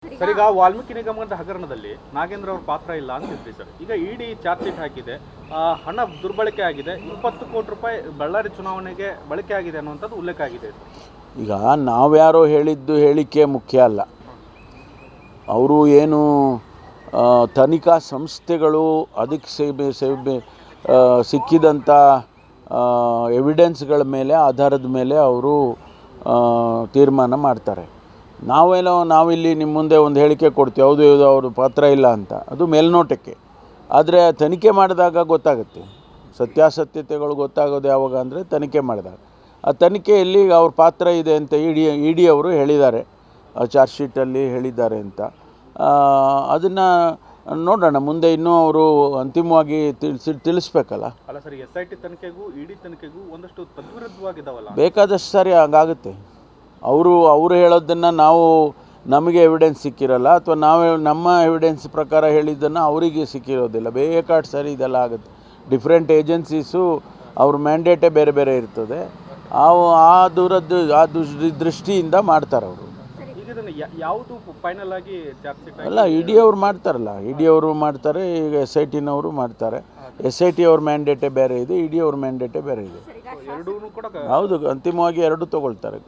Sir, ಈಗ ವಾಲ್ಮೀಕಿ ನಿಗಮದ ಹಗರಣದಲ್ಲಿ ನಾಗೇಂದ್ರ ಅವ್ರ ಪಾತ್ರ ಇಲ್ಲ ಅಂತಿದ್ರಿ ಸರ್. ಈಗ ಇಡಿ ಚಾರ್ಜ್ ಶೀಟ್ ಹಾಕಿದೆ, ಹಣ ದುರ್ಬಳಕೆ ಆಗಿದೆ, 20 ಕೋಟಿ ರೂಪಾಯಿ ಬಳ್ಳಾರಿ ಚುನಾವಣೆಗೆ ಬಳಕೆ ಆಗಿದೆ ಅನ್ನುವಂಥದ್ದು ಉಲ್ಲೇಖ ಆಗಿದೆ ಸರ್. ಈಗ ನಾವ್ಯಾರೋ ಹೇಳಿದ್ದು ಹೇಳಿಕೆ ಮುಖ್ಯ ಅಲ್ಲ. ಅವರು ಏನು ತನಿಖಾ ಸಂಸ್ಥೆಗಳು ಅದಕ್ಕೆ ಸಿಕ್ಕಿದಂಥ ಎವಿಡೆನ್ಸ್ಗಳ ಮೇಲೆ ಆಧಾರದ ಮೇಲೆ ಅವರು ತೀರ್ಮಾನ ಮಾಡ್ತಾರೆ. ನಾವಿಲ್ಲಿ ನಿಮ್ಮ ಮುಂದೆ ಒಂದು ಹೇಳಿಕೆ ಕೊಡ್ತೀವಿ, ಹೌದು ಇದು ಅವ್ರ ಪಾತ್ರ ಇಲ್ಲ ಅಂತ, ಅದು ಮೇಲ್ನೋಟಕ್ಕೆ. ಆದರೆ ತನಿಖೆ ಮಾಡಿದಾಗ ಗೊತ್ತಾಗುತ್ತೆ. ಸತ್ಯಾಸತ್ಯತೆಗಳು ಗೊತ್ತಾಗೋದು ಯಾವಾಗ ಅಂದರೆ ತನಿಖೆ ಮಾಡಿದಾಗ. ಆ ತನಿಖೆಯಲ್ಲಿ ಅವ್ರ ಪಾತ್ರ ಇದೆ ಅಂತ ಇಡಿ ಅವರು ಹೇಳಿದ್ದಾರೆ, ಚಾರ್ಜ್ ಶೀಟಲ್ಲಿ ಹೇಳಿದ್ದಾರೆ ಅಂತ. ಅದನ್ನು ನೋಡೋಣ, ಮುಂದೆ ಇನ್ನೂ ಅವರು ಅಂತಿಮವಾಗಿ ತಿಳಿಸ್ಬೇಕಲ್ಲ. ಅಲ್ಲ ಸರ್, SIT ತನಿಖೆಗೂ ಇಡಿ ತನಿಖೆಗೂ ಒಂದಷ್ಟು ತದ್ವಿರುದ್ಧವಾಗಿದ್ದಾವಲ್ಲ. ಬೇಕಾದಷ್ಟು ಸಾರಿ ಹಾಗಾಗುತ್ತೆ. ಅವರು ಹೇಳೋದನ್ನು ನಮಗೆ ಎವಿಡೆನ್ಸ್ ಸಿಕ್ಕಿರಲ್ಲ, ಅಥವಾ ನಮ್ಮ ಎವಿಡೆನ್ಸ್ ಪ್ರಕಾರ ಹೇಳಿದ್ದನ್ನು ಅವರಿಗೆ ಸಿಕ್ಕಿರೋದಿಲ್ಲ. ಬೇಕಾದ ಸರಿ ಇದೆಲ್ಲ ಆಗುತ್ತೆ. ಡಿಫ್ರೆಂಟ್ ಏಜೆನ್ಸೀಸು ಅವ್ರ ಮ್ಯಾಂಡೇಟೇ ಬೇರೆ ಬೇರೆ ಇರ್ತದೆ. ಆ ದೃಷ್ಟಿಯಿಂದ ಮಾಡ್ತಾರೆ ಅವರು. ಯಾವುದು ಫೈನಲ್ ಆಗಿ ಚಾರ್ಜ್ ಶೀಟ್ ಅಲ್ಲ, ಇಡಿ ಅವರು ಮಾಡ್ತಾರಲ್ಲ, ಇಡಿ ಅವರು ಮಾಡ್ತಾರೆ, ಈಗ SITನವರು ಮಾಡ್ತಾರೆ. SIT ಅವ್ರ ಮ್ಯಾಂಡೇಟೇ ಬೇರೆ ಇದೆ, ಇಡಿ ಅವ್ರ ಮ್ಯಾಂಡೇಟೇ ಬೇರೆ ಇದೆ. ಎರಡೂ ಕೂಡ ಹೌದು, ಅಂತಿಮವಾಗಿ ಎರಡು ತೊಗೊಳ್ತಾರೆ.